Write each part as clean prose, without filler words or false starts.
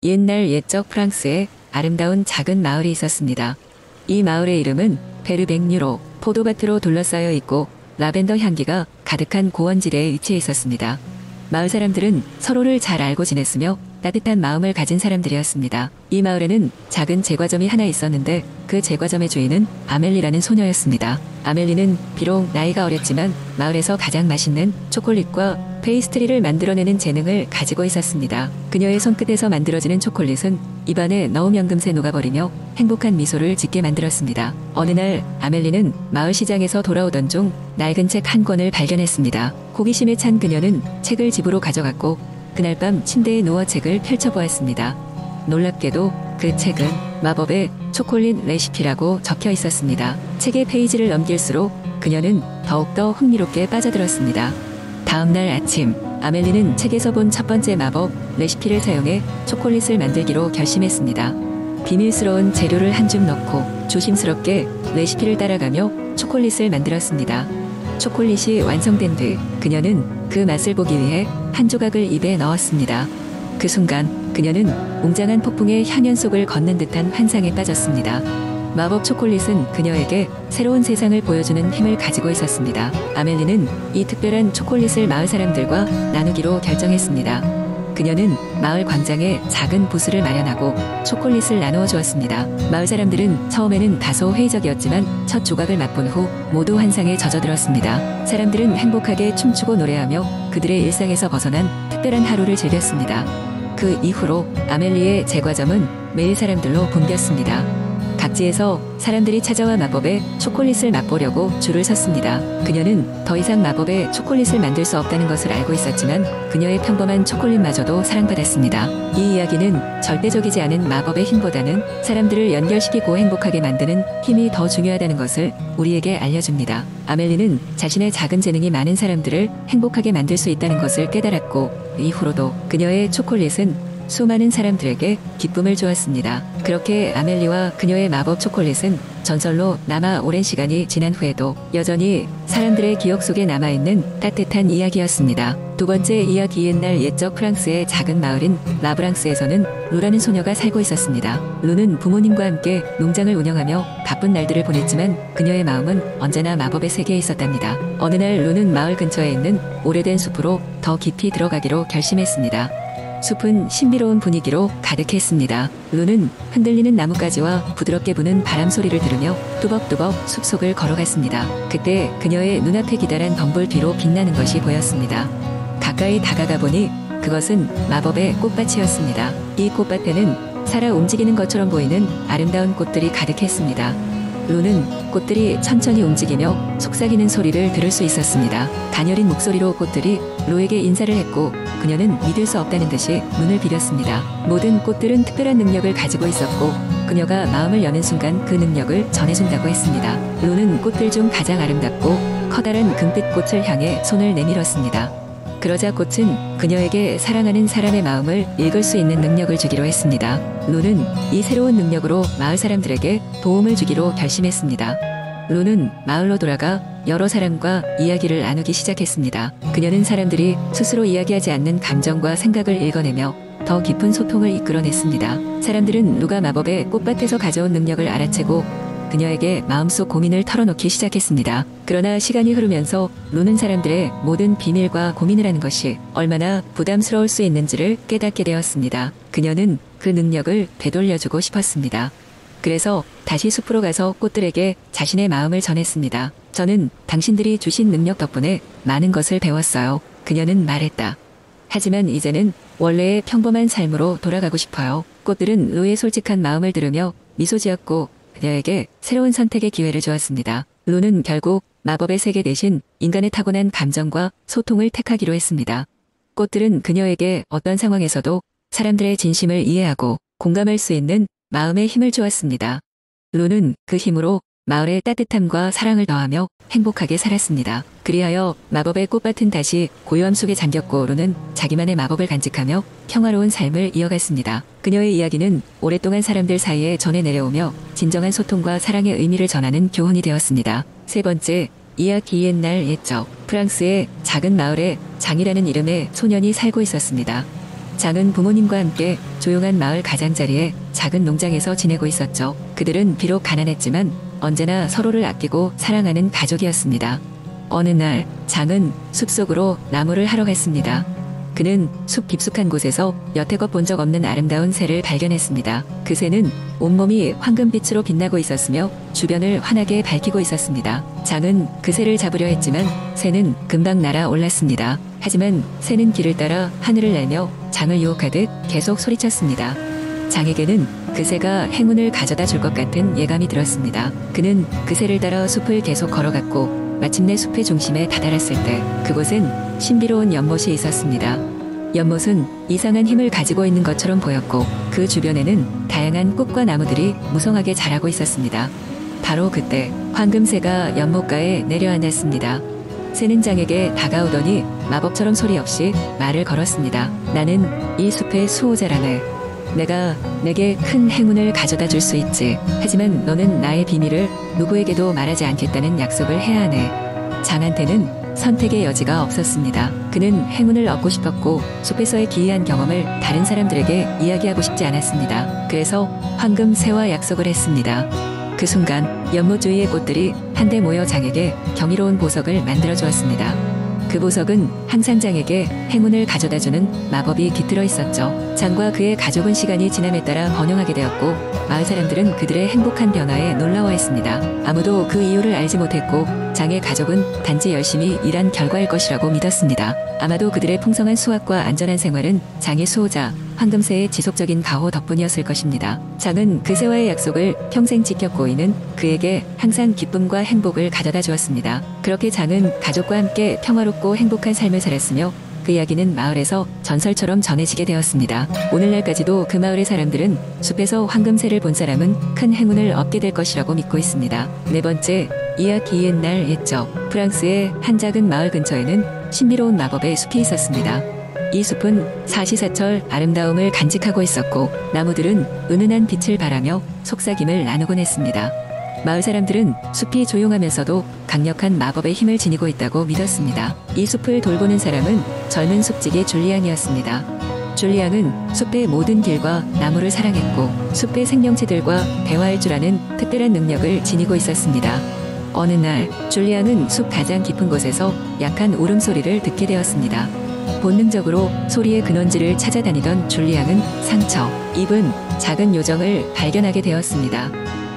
옛날 옛적 프랑스에 아름다운 작은 마을이 있었습니다. 이 마을의 이름은 베르뱅뉴로 포도밭으로 둘러싸여 있고 라벤더 향기가 가득한 고원지대에 위치해 있었습니다. 마을 사람들은 서로를 잘 알고 지냈으며 따뜻한 마음을 가진 사람들이었습니다. 이 마을에는 작은 제과점이 하나 있었는데 그 제과점의 주인은 아멜리라는 소녀였습니다. 아멜리는 비록 나이가 어렸지만 마을에서 가장 맛있는 초콜릿과 페이스트리를 만들어내는 재능을 가지고 있었습니다. 그녀의 손끝에서 만들어지는 초콜릿은 입안에 넣으면 금세 녹아버리며 행복한 미소를 짓게 만들었습니다. 어느 날 아멜리는 마을 시장에서 돌아오던 중 낡은 책 한 권을 발견했습니다. 호기심에 찬 그녀는 책을 집으로 가져갔고 그날 밤 침대에 누워 책을 펼쳐보았습니다. 놀랍게도 그 책은 마법의 초콜릿 레시피라고 적혀 있었습니다. 책의 페이지를 넘길수록 그녀는 더욱더 흥미롭게 빠져들었습니다. 다음날 아침, 아멜리는 책에서 본 첫 번째 마법 레시피를 사용해 초콜릿을 만들기로 결심했습니다. 비밀스러운 재료를 한 줌 넣고 조심스럽게 레시피를 따라가며 초콜릿을 만들었습니다. 초콜릿이 완성된 뒤 그녀는 그 맛을 보기 위해 한 조각을 입에 넣었습니다. 그 순간 그녀는 웅장한 폭풍의 향연 속을 걷는 듯한 환상에 빠졌습니다. 마법 초콜릿은 그녀에게 새로운 세상을 보여주는 힘을 가지고 있었습니다. 아멜리는 이 특별한 초콜릿을 마을 사람들과 나누기로 결정했습니다. 그녀는 마을 광장에 작은 부스를 마련하고 초콜릿을 나누어 주었습니다. 마을 사람들은 처음에는 다소 회의적이었지만 첫 조각을 맛본 후 모두 환상에 젖어들었습니다. 사람들은 행복하게 춤추고 노래하며 그들의 일상에서 벗어난 특별한 하루를 즐겼습니다. 그 이후로 아멜리의 제과점은 매일 사람들로 붐볐습니다. 각지에서 사람들이 찾아와 마법의 초콜릿을 맛보려고 줄을 섰습니다. 그녀는 더 이상 마법의 초콜릿을 만들 수 없다는 것을 알고 있었지만 그녀의 평범한 초콜릿마저도 사랑받았습니다. 이 이야기는 절대적이지 않은 마법의 힘보다는 사람들을 연결시키고 행복하게 만드는 힘이 더 중요하다는 것을 우리에게 알려줍니다. 아멜리는 자신의 작은 재능이 많은 사람들을 행복하게 만들 수 있다는 것을 깨달았고 이후로도 그녀의 초콜릿은 수많은 사람들에게 기쁨을 주었습니다. 그렇게 아멜리와 그녀의 마법 초콜릿은 전설로 남아 오랜 시간이 지난 후에도 여전히 사람들의 기억 속에 남아있는 따뜻한 이야기였습니다. 두 번째 이야기 옛날 옛적 프랑스의 작은 마을인 라브랑스에서는 루라는 소녀가 살고 있었습니다. 루는 부모님과 함께 농장을 운영하며 바쁜 날들을 보냈지만 그녀의 마음은 언제나 마법의 세계에 있었답니다. 어느 날 루는 마을 근처에 있는 오래된 숲으로 더 깊이 들어가기로 결심했습니다. 숲은 신비로운 분위기로 가득했습니다. 루는 흔들리는 나뭇가지와 부드럽게 부는 바람 소리를 들으며 뚜벅뚜벅 숲속을 걸어갔습니다. 그때 그녀의 눈앞에 기다란 덤불 뒤로 빛나는 것이 보였습니다. 가까이 다가가 보니 그것은 마법의 꽃밭이었습니다. 이 꽃밭에는 살아 움직이는 것처럼 보이는 아름다운 꽃들이 가득했습니다. 루는 꽃들이 천천히 움직이며 속삭이는 소리를 들을 수 있었습니다. 가녀린 목소리로 꽃들이 루에게 인사를 했고 그녀는 믿을 수 없다는 듯이 눈을 비렸습니다. 모든 꽃들은 특별한 능력을 가지고 있었고 그녀가 마음을 여는 순간 그 능력을 전해준다고 했습니다. 루는 꽃들 중 가장 아름답고 커다란 금빛 꽃을 향해 손을 내밀었습니다. 그러자 꽃은 그녀에게 사랑하는 사람의 마음을 읽을 수 있는 능력을 주기로 했습니다. 루는 이 새로운 능력으로 마을 사람들에게 도움을 주기로 결심했습니다. 루는 마을로 돌아가 여러 사람과 이야기를 나누기 시작했습니다. 그녀는 사람들이 스스로 이야기하지 않는 감정과 생각을 읽어내며 더 깊은 소통을 이끌어냈습니다. 사람들은 루가 마법의 꽃밭에서 가져온 능력을 알아채고 그녀에게 마음속 고민을 털어놓기 시작했습니다. 그러나 시간이 흐르면서 루는 사람들의 모든 비밀과 고민을 하는 것이 얼마나 부담스러울 수 있는지를 깨닫게 되었습니다. 그녀는 그 능력을 되돌려주고 싶었습니다. 그래서 다시 숲으로 가서 꽃들에게 자신의 마음을 전했습니다. 저는 당신들이 주신 능력 덕분에 많은 것을 배웠어요. 그녀는 말했다. 하지만 이제는 원래의 평범한 삶으로 돌아가고 싶어요. 꽃들은 루의 솔직한 마음을 들으며 미소 지었고 그녀에게 새로운 선택의 기회를 주었습니다. 루는 결국 마법의 세계 대신 인간의 타고난 감정과 소통을 택하기로 했습니다. 꽃들은 그녀에게 어떤 상황에서도 사람들의 진심을 이해하고 공감할 수 있는 마음의 힘을 주었습니다. 루는 그 힘으로 마을의 따뜻함과 사랑을 더하며 행복하게 살았습니다. 그리하여 마법의 꽃밭은 다시 고요함 속에 잠겼고 루는 자기만의 마법을 간직하며 평화로운 삶을 이어갔습니다. 그녀의 이야기는 오랫동안 사람들 사이에 전해 내려오며 진정한 소통과 사랑의 의미를 전하는 교훈이 되었습니다. 세 번째, 이야기 옛날 옛적 프랑스의 작은 마을에 장이라는 이름의 소년이 살고 있었습니다. 장은 부모님과 함께 조용한 마을 가장자리에 작은 농장에서 지내고 있었죠. 그들은 비록 가난했지만 언제나 서로를 아끼고 사랑하는 가족이었습니다. 어느 날 장은 숲속으로 나무를 하러 갔습니다. 그는 숲 깊숙한 곳에서 여태껏 본 적 없는 아름다운 새를 발견했습니다. 그 새는 온몸이 황금빛으로 빛나고 있었으며 주변을 환하게 밝히고 있었습니다. 장은 그 새를 잡으려 했지만 새는 금방 날아올랐습니다. 하지만 새는 길을 따라 하늘을 날며 장을 유혹하듯 계속 소리쳤습니다. 장에게는 그 새가 행운을 가져다 줄 것 같은 예감이 들었습니다. 그는 그 새를 따라 숲을 계속 걸어갔고 마침내 숲의 중심에 다다랐을 때 그곳엔 신비로운 연못이 있었습니다. 연못은 이상한 힘을 가지고 있는 것처럼 보였고 그 주변에는 다양한 꽃과 나무들이 무성하게 자라고 있었습니다. 바로 그때 황금새가 연못가에 내려앉았습니다. 새는 장에게 다가오더니 마법처럼 소리 없이 말을 걸었습니다. 나는 이 숲의 수호자라네. 내게 큰 행운을 가져다 줄 수 있지. 하지만 너는 나의 비밀을 누구에게도 말하지 않겠다는 약속을 해야 하네. 장한테는 선택의 여지가 없었습니다. 그는 행운을 얻고 싶었고 숲에서의 기이한 경험을 다른 사람들에게 이야기하고 싶지 않았습니다. 그래서 황금새와 약속을 했습니다. 그 순간 연못 주위의 꽃들이 한데 모여 장에게 경이로운 보석을 만들어 주었습니다. 그 보석은 항상 장에게 행운을 가져다주는 마법이 깃들어 있었죠. 장과 그의 가족은 시간이 지남에 따라 번영하게 되었고 마을 사람들은 그들의 행복한 변화에 놀라워했습니다. 아무도 그 이유를 알지 못했고 장의 가족은 단지 열심히 일한 결과일 것이라고 믿었습니다. 아마도 그들의 풍성한 수확과 안전한 생활은 장의 수호자 황금새의 지속적인 가호 덕분이었을 것입니다. 장은 그 새와의 약속을 평생 지켰고 이는 그에게 항상 기쁨과 행복을 가져다 주었습니다. 그렇게 장은 가족과 함께 평화롭고 행복한 삶을 살았으며 그 이야기는 마을에서 전설처럼 전해지게 되었습니다. 오늘날까지도 그 마을의 사람들은 숲에서 황금새를 본 사람은 큰 행운을 얻게 될 것이라고 믿고 있습니다. 네 번째, 이야기 옛날 옛적. 프랑스의 한 작은 마을 근처에는 신비로운 마법의 숲이 있었습니다. 이 숲은 사시사철 아름다움을 간직하고 있었고 나무들은 은은한 빛을 발하며 속삭임을 나누곤 했습니다. 마을 사람들은 숲이 조용하면서도 강력한 마법의 힘을 지니고 있다고 믿었습니다. 이 숲을 돌보는 사람은 젊은 숲지기 줄리앙이었습니다. 줄리앙은 숲의 모든 길과 나무를 사랑했고 숲의 생명체들과 대화할 줄 아는 특별한 능력을 지니고 있었습니다. 어느 날 줄리앙은 숲 가장 깊은 곳에서 약한 울음소리를 듣게 되었습니다. 본능적으로 소리의 근원지를 찾아다니던 줄리앙은 상처, 입은 작은 요정을 발견하게 되었습니다.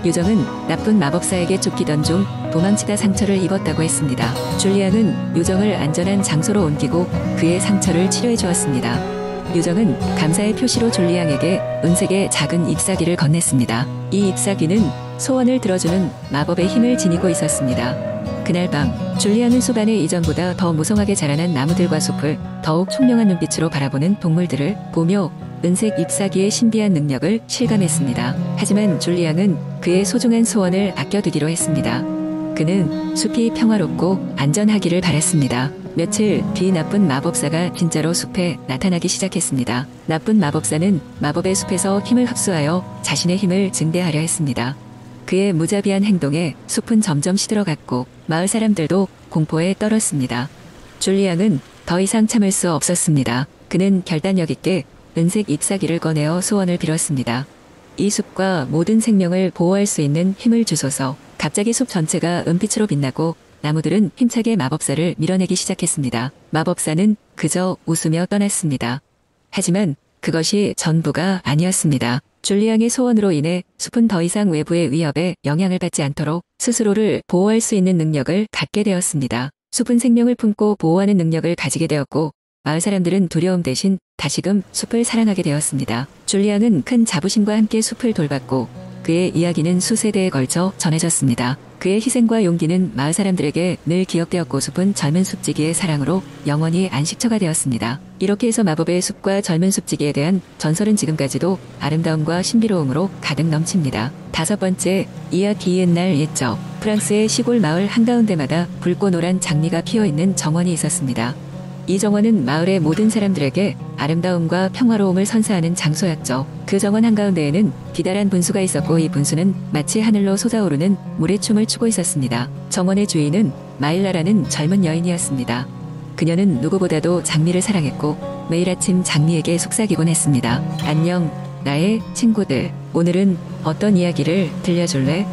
요정은 나쁜 마법사에게 쫓기던 중 도망치다 상처를 입었다고 했습니다. 줄리앙은 요정을 안전한 장소로 옮기고 그의 상처를 치료해 주었습니다. 요정은 감사의 표시로 줄리앙에게 은색의 작은 잎사귀를 건넸습니다. 이 잎사귀는 소원을 들어주는 마법의 힘을 지니고 있었습니다. 그날 밤 줄리앙은 숲 안에 이전보다 더 무성하게 자라난 나무들과 숲을 더욱 총명한 눈빛으로 바라보는 동물들을 보며 은색 잎사귀의 신비한 능력을 실감했습니다. 하지만 줄리앙은 그의 소중한 소원을 아껴두기로 했습니다. 그는 숲이 평화롭고 안전하기를 바랐습니다. 며칠 뒤 나쁜 마법사가 진짜로 숲에 나타나기 시작했습니다. 나쁜 마법사는 마법의 숲에서 힘을 흡수하여 자신의 힘을 증대하려 했습니다. 그의 무자비한 행동에 숲은 점점 시들어갔고 마을 사람들도 공포에 떨었습니다. 줄리앙은 더 이상 참을 수 없었습니다. 그는 결단력 있게 은색 잎사귀를 꺼내어 소원을 빌었습니다. 이 숲과 모든 생명을 보호할 수 있는 힘을 주소서. 갑자기 숲 전체가 은빛으로 빛나고 나무들은 힘차게 마법사를 밀어내기 시작했습니다. 마법사는 그저 웃으며 떠났습니다. 하지만 그것이 전부가 아니었습니다. 줄리앙의 소원으로 인해 숲은 더 이상 외부의 위협에 영향을 받지 않도록 스스로를 보호할 수 있는 능력을 갖게 되었습니다. 숲은 생명을 품고 보호하는 능력을 가지게 되었고 마을 사람들은 두려움 대신 다시금 숲을 사랑하게 되었습니다. 줄리앙은 큰 자부심과 함께 숲을 돌봤고 그의 이야기는 수세대에 걸쳐 전해졌습니다. 그의 희생과 용기는 마을 사람들에게 늘 기억되었고 숲은 젊은 숲지기의 사랑으로 영원히 안식처가 되었습니다. 이렇게 해서 마법의 숲과 젊은 숲지기에 대한 전설은 지금까지도 아름다움과 신비로움으로 가득 넘칩니다. 다섯 번째, 이야기 옛날 옛적. 프랑스의 시골 마을 한가운데마다 붉고 노란 장미가 피어있는 정원이 있었습니다. 이 정원은 마을의 모든 사람들에게 아름다움과 평화로움을 선사하는 장소였죠. 그 정원 한가운데에는 기다란 분수가 있었고 이 분수는 마치 하늘로 솟아오르는 물의 춤을 추고 있었습니다. 정원의 주인은 마일라라는 젊은 여인이었습니다. 그녀는 누구보다도 장미를 사랑했고 매일 아침 장미에게 속삭이곤 했습니다. 안녕, 나의 친구들. 오늘은 어떤 이야기를 들려줄래?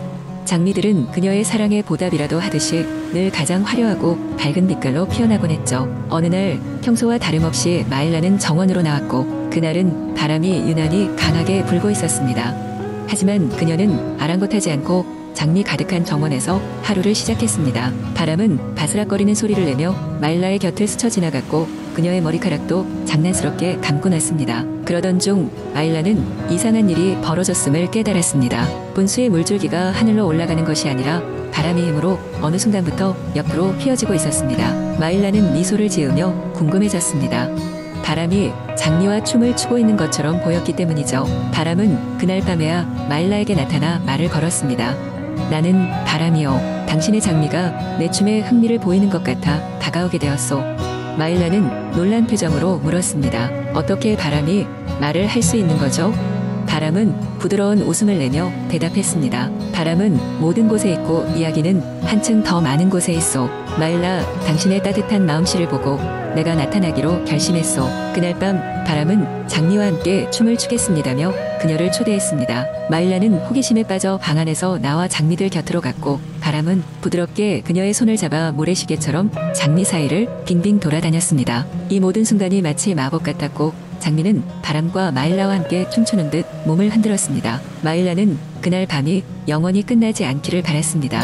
장미들은 그녀의 사랑의 보답이라도 하듯이 늘 가장 화려하고 밝은 빛깔로 피어나곤 했죠. 어느 날 평소와 다름없이 마일라는 정원으로 나왔고 그날은 바람이 유난히 강하게 불고 있었습니다. 하지만 그녀는 아랑곳하지 않고 장미 가득한 정원에서 하루를 시작했습니다. 바람은 바스락거리는 소리를 내며 마일라의 곁을 스쳐 지나갔고 그녀의 머리카락도 장난스럽게 감고 났습니다. 그러던 중 마일라는 이상한 일이 벌어졌음을 깨달았습니다. 분수의 물줄기가 하늘로 올라가는 것이 아니라 바람의 힘으로 어느 순간부터 옆으로 휘어지고 있었습니다. 마일라는 미소를 지으며 궁금해졌습니다. 바람이 장미와 춤을 추고 있는 것처럼 보였기 때문이죠. 바람은 그날 밤에야 마일라에게 나타나 말을 걸었습니다. 나는 바람이요. 당신의 장미가 내 춤에 흥미를 보이는 것 같아 다가오게 되었소. 마일라는 놀란 표정으로 물었습니다. 어떻게 바람이 말을 할 수 있는 거죠? 바람은 부드러운 웃음을 내며 대답했습니다. 바람은 모든 곳에 있고 이야기는 한층 더 많은 곳에 있어. 마일라, 당신의 따뜻한 마음씨를 보고 내가 나타나기로 결심했소. 그날 밤 바람은 장미와 함께 춤을 추겠습니다며 그녀를 초대했습니다. 마일라는 호기심에 빠져 방 안에서 나와 장미들 곁으로 갔고 바람은 부드럽게 그녀의 손을 잡아 모래시계처럼 장미 사이를 빙빙 돌아다녔습니다. 이 모든 순간이 마치 마법 같았고 장미는 바람과 마일라와 함께 춤추는 듯 몸을 흔들었습니다. 마일라는 그날 밤이 영원히 끝나지 않기를 바랐습니다.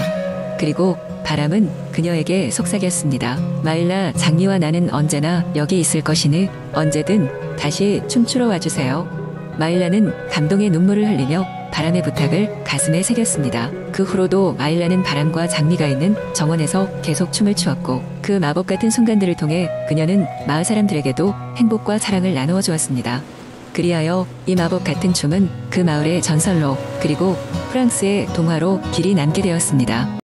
그리고 바람은 그녀에게 속삭였습니다. 마일라, 장미와 나는 언제나 여기 있을 것이니 언제든 다시 춤추러 와주세요. 마일라는 감동의 눈물을 흘리며 바람의 부탁을 가슴에 새겼습니다. 그 후로도 마일라는 바람과 장미가 있는 정원에서 계속 춤을 추었고 그 마법 같은 순간들을 통해 그녀는 마을 사람들에게도 행복과 사랑을 나누어 주었습니다. 그리하여 이 마법 같은 춤은 그 마을의 전설로 그리고 프랑스의 동화로 길이 남게 되었습니다.